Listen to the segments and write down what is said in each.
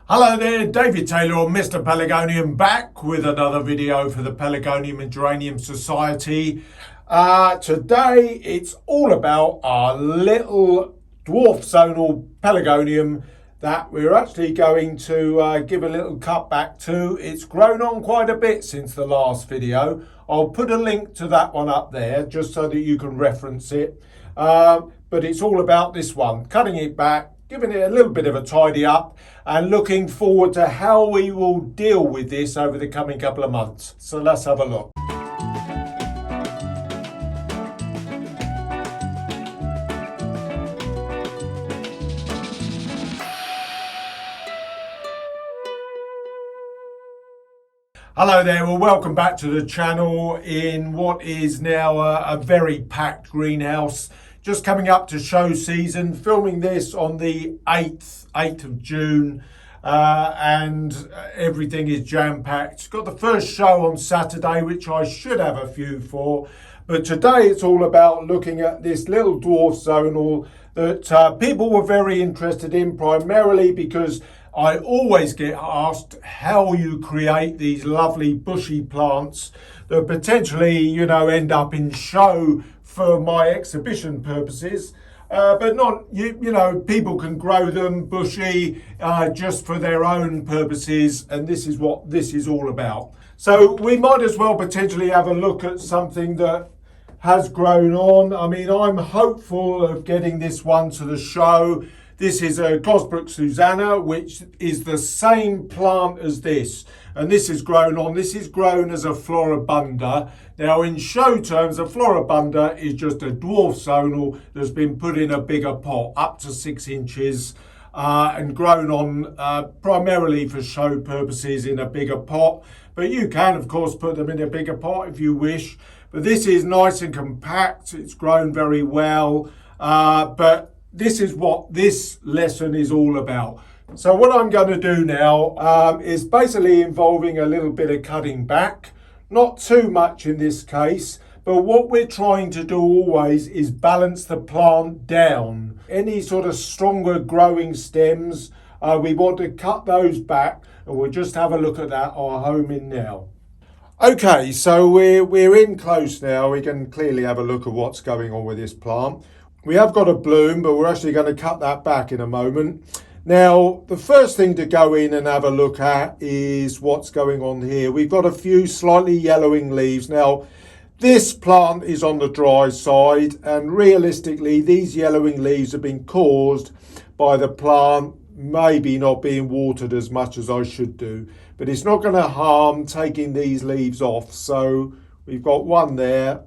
Hello there, David Taylor or Mr. Pelargonium back with another video for the Pelargonium and Geranium Society. Today it's all about our little dwarf zonal Pelargonium that we're actually going to give a little cut back to. It's grown on quite a bit since the last video. I'll put a link to that one up there just so that you can reference it. But it's all about this one, cutting it back, giving it a little bit of a tidy up and looking forward to how we will deal with this over the coming couple of months. So let's have a look. Hello there, well welcome back to the channel in what is now a very packed greenhouse. Just coming up to show season, filming this on the 8th of June, and everything is jam-packed. Got the first show on Saturday, which I should have a few for, but today it's all about looking at this little dwarf zonal that people were very interested in, primarily because I always get asked how you create these lovely bushy plants that potentially, end up in show for my exhibition purposes, but not, people can grow them bushy just for their own purposes, and this is what this is all about. So we might as well potentially have a look at something that has grown on. I mean, I'm hopeful of getting this one to the show. This is a Cutback Susanna, which is the same plant as this. And this is grown on. This is grown as a floribunda. Now, in show terms, a floribunda is just a dwarf zonal that's been put in a bigger pot, up to 6 inches, and grown on primarily for show purposes in a bigger pot. But you can, of course, put them in a bigger pot if you wish. But this is nice and compact. It's grown very well. But this is what this lesson is all about. So what I'm going to do now is basically involving a little bit of cutting back. Not too much in this case, but what we're trying to do always is balance the plant down. Any sort of stronger growing stems, we want to cut those back, and we'll just have a look at that. I'll home in now. Okay, so we're in close now. We can clearly have a look at what's going on with this plant. We have got a bloom, but we're actually going to cut that back in a moment. Now, the first thing to go in and have a look at is what's going on here. We've got a few slightly yellowing leaves. Now, this plant is on the dry side, and realistically, these yellowing leaves have been caused by the plant maybe not being watered as much as I should do. But it's not going to harm taking these leaves off. So we've got one there.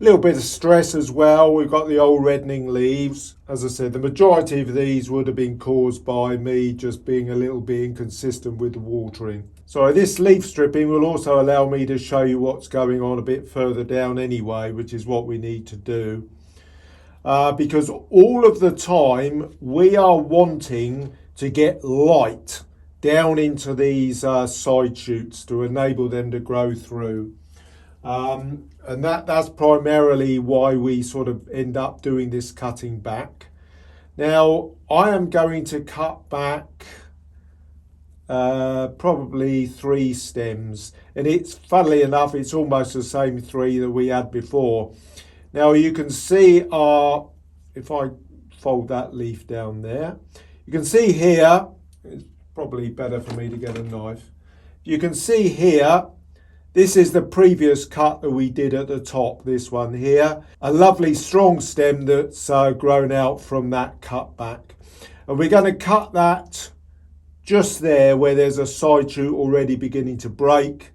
A little bit of stress as well. We've got the old reddening leaves. As I said, the majority of these would have been caused by me just being a little bit inconsistent with the watering. So this leaf stripping will also allow me to show you what's going on a bit further down anyway, which is what we need to do. Because all of the time we are wanting to get light down into these side shoots to enable them to grow through. And that's primarily why we sort of end up doing this cutting back. Now, I am going to cut back probably 3 stems. And it's, funnily enough, it's almost the same 3 that we had before. Now, you can see if I fold that leaf down there, you can see here, it's probably better for me to get a knife. You can see here, this is the previous cut that we did at the top, this one here. A lovely strong stem that's grown out from that cut back. And we're going to cut that just there where there's a side shoot already beginning to break.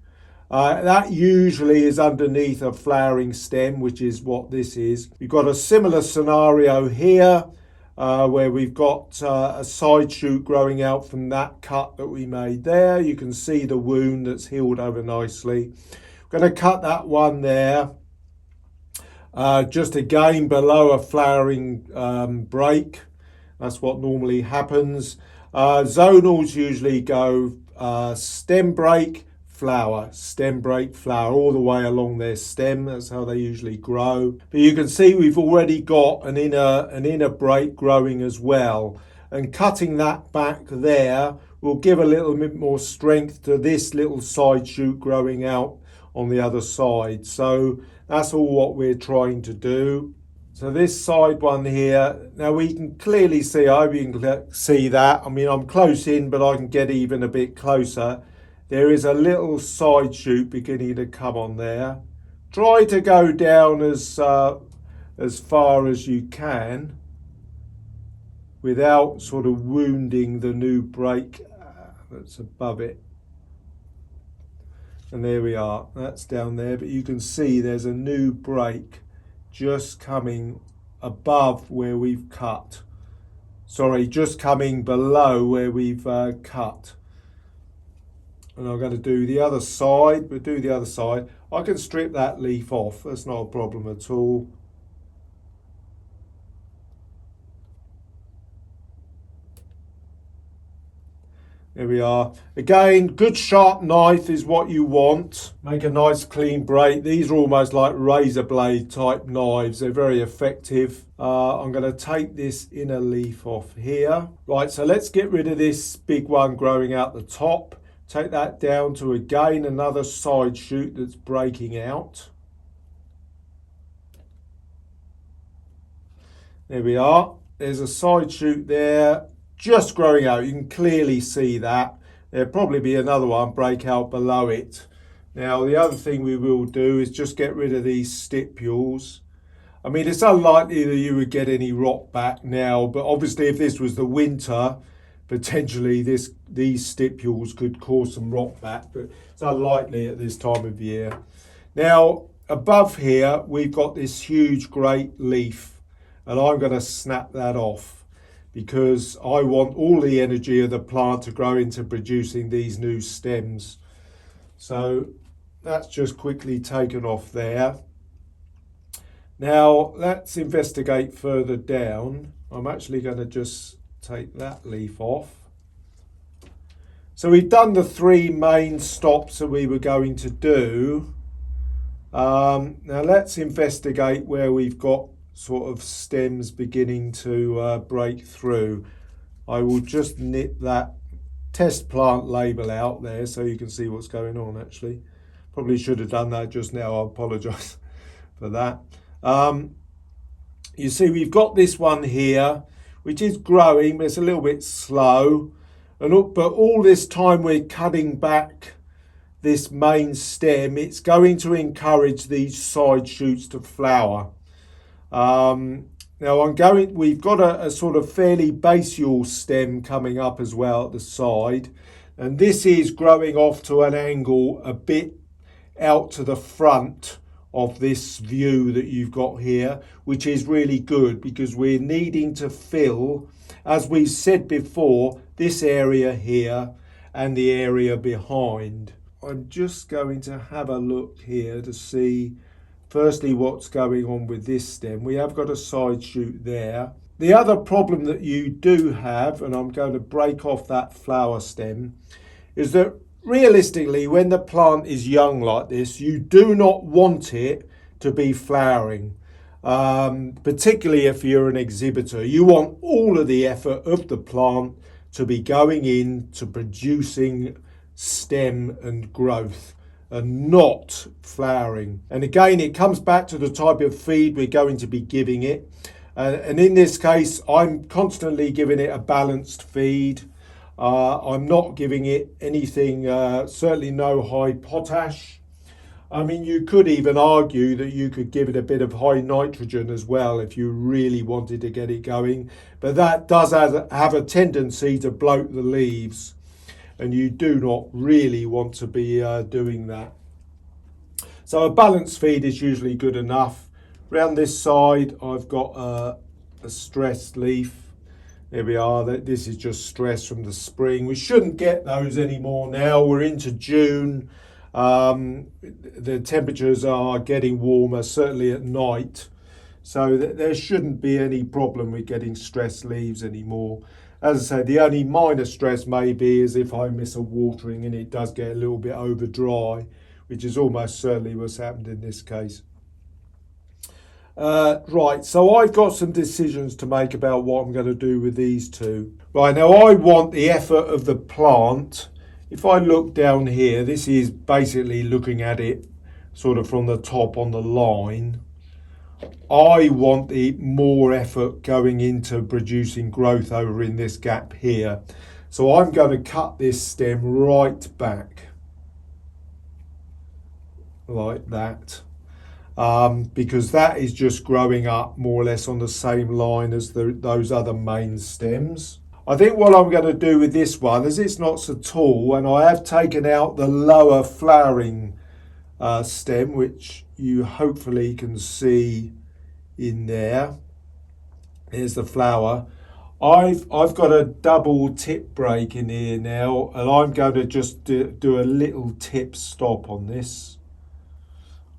That usually is underneath a flowering stem, which is what this is. We've got a similar scenario here where we've got a side shoot growing out from that cut that we made there. You can see the wound that's healed over nicely. We're going to cut that one there, just again below a flowering break. That's what normally happens. Zonals usually go stem break, flower, stem break, flower, all the way along their stem. That's how they usually grow. But you can see we've already got an inner break growing as well. And cutting that back there will give a little bit more strength to this little side shoot growing out on the other side. So that's all what we're trying to do. So this side one here, now we can clearly see, I hope you can see that. I mean, I'm close in, but I can get even a bit closer. There is a little side shoot beginning to come on there. Try to go down as far as you can without sort of wounding the new break that's above it. And there we are, that's down there, but you can see there's a new break just coming above where we've cut. Sorry, just coming below where we've cut. And I'm going to do the other side, but do the other side. I can strip that leaf off, that's not a problem at all. There we are. Again, good sharp knife is what you want. Make a nice clean break. These are almost like razor blade type knives. They're very effective. I'm going to take this inner leaf off here. Right, so let's get rid of this big one growing out the top. Take that down to, again, another side shoot that's breaking out. There we are. There's a side shoot there. Just growing out, you can clearly see that. There'll probably be another one break out below it. Now the other thing we will do is just get rid of these stipules. I mean, it's unlikely that you would get any rot back now, but obviously if this was the winter, potentially these stipules could cause some rot back, but it's unlikely at this time of year. Now above here we've got this huge great leaf, and I'm going to snap that off, because I want all the energy of the plant to grow into producing these new stems. So that's just quickly taken off there. Now let's investigate further down. I'm actually going to just take that leaf off. So we've done the 3 main stops that we were going to do. Now let's investigate where we've got sort of stems beginning to break through. I will just nip that test plant label out there so you can see what's going on. Actually, probably should have done that just now. I apologize for that. You see we've got this one here which is growing, but it's a little bit slow, but all this time we're cutting back this main stem. It's going to encourage these side shoots to flower. Now we've got a sort of fairly basal stem coming up as well at the side, and this is growing off to an angle a bit out to the front of this view that you've got here, which is really good because we're needing to fill, as we said before, this area here and the area behind. I'm just going to have a look here to see firstly what's going on with this stem. We have got a side shoot there. The other problem that you do have, and I'm going to break off that flower stem, is that realistically when the plant is young like this, you do not want it to be flowering, particularly if you're an exhibitor. You want all of the effort of the plant to be going in to producing stem and growth, and not flowering. And again, it comes back to the type of feed we're going to be giving it. And in this case, I'm constantly giving it a balanced feed. I'm not giving it anything, certainly no high potash. I mean, you could even argue that you could give it a bit of high nitrogen as well if you really wanted to get it going. But that does have a tendency to bloat the leaves, and you do not really want to be doing that. So a balanced feed is usually good enough. Around this side I've got a stressed leaf. There we are. This is just stress from the spring. We shouldn't get those anymore now. We're into June. The temperatures are getting warmer, certainly at night. So there shouldn't be any problem with getting stressed leaves anymore. As I say, the only minor stress maybe is if I miss a watering and it does get a little bit over dry, which is almost certainly what's happened in this case. Right, so I've got some decisions to make about what I'm going to do with these two. Right, now I want the effort of the plant. If I look down here, this is basically looking at it sort of from the top on the line. I want the more effort going into producing growth over in this gap here. So I'm going to cut this stem right back like that. Because that is just growing up more or less on the same line as those other main stems. I think what I'm going to do with this one, as it's not so tall, and I have taken out the lower flowering stem, which you hopefully can see in there. Here's the flower. I've got a double tip break in here now, and I'm going to just do a little tip stop on this.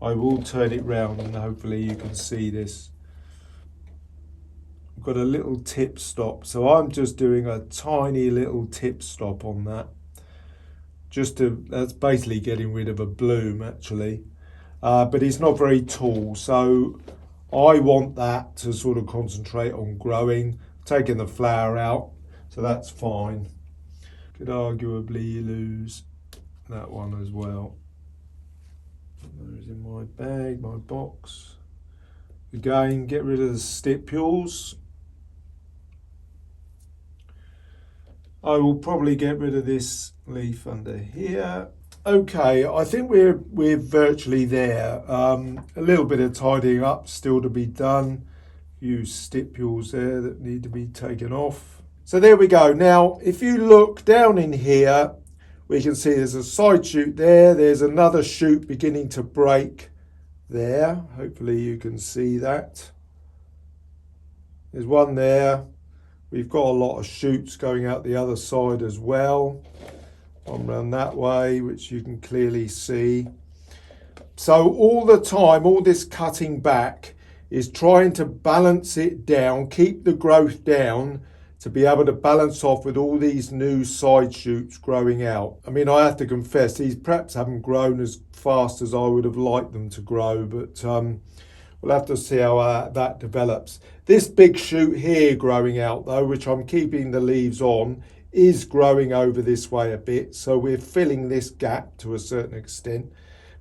I will turn it round and hopefully you can see this. I've got a little tip stop, so I'm just doing a tiny little tip stop on that. That's basically getting rid of a bloom actually, but it's not very tall, so I want that to sort of concentrate on growing, taking the flower out, so that's fine. Could arguably lose that one as well. Those in my bag, my box. Again, get rid of the stipules. I will probably get rid of this leaf under here. Okay, I think we're virtually there. A little bit of tidying up still to be done. A few stipules there that need to be taken off. So there we go. Now, if you look down in here, we can see there's a side shoot there. There's another shoot beginning to break there. Hopefully you can see that. There's one there. We've got a lot of shoots going out the other side as well. One round that way, which you can clearly see. So all the time, all this cutting back is trying to balance it down, keep the growth down, to be able to balance off with all these new side shoots growing out. I mean, I have to confess, these perhaps haven't grown as fast as I would have liked them to grow, but we'll have to see how that develops. This big shoot here growing out though, which I'm keeping the leaves on, is growing over this way a bit, so we're filling this gap to a certain extent.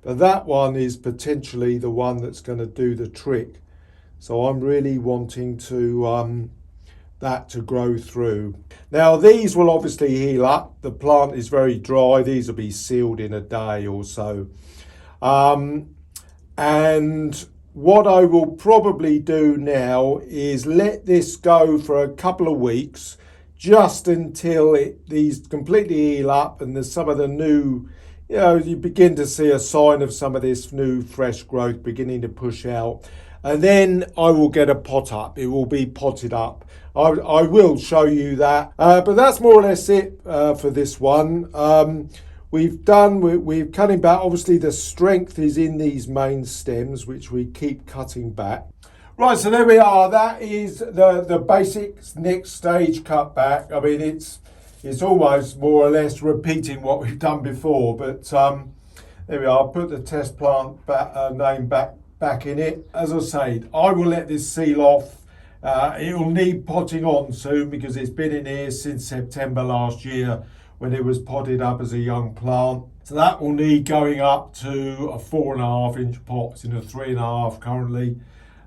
But that one is potentially the one that's going to do the trick. So I'm really wanting to that to grow through. Now these will obviously heal up. The plant is very dry. These will be sealed in a day or so. And what I will probably do now is let this go for a couple of weeks, just until these completely heal up and there's some of the new, you begin to see a sign of some of this new fresh growth beginning to push out. And then I will get a pot up. It will be potted up. I will show you that. But that's more or less it for this one. We're cutting back. Obviously the strength is in these main stems, which we keep cutting back. Right, so there we are. That is the basic next stage cutback. I mean, it's almost more or less repeating what we've done before, but there we are. I'll put the test plant name back in it. As I say, I will let this seal off. It will need potting on soon because it's been in here since September last year when it was potted up as a young plant. So that will need going up to a 4.5 inch pot. It's in a 3.5 currently.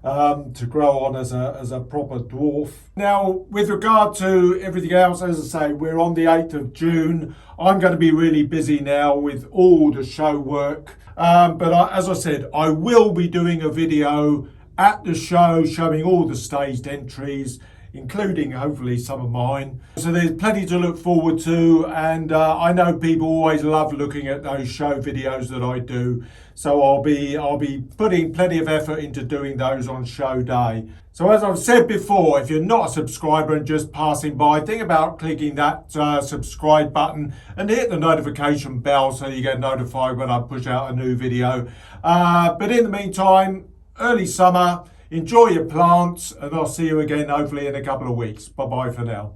To grow on as a proper dwarf. Now, with regard to everything else, as I say, we're on the 8th of June. I'm going to be really busy now with all the show work. But as I said, I will be doing a video at the show showing all the staged entries, including hopefully some of mine. So there's plenty to look forward to, and I know people always love looking at those show videos that I do. So I'll be putting plenty of effort into doing those on show day. So as I've said before, if you're not a subscriber and just passing by, think about clicking that subscribe button and hit the notification bell so you get notified when I push out a new video. But in the meantime, early summer, enjoy your plants, and I'll see you again hopefully in a couple of weeks. Bye bye for now.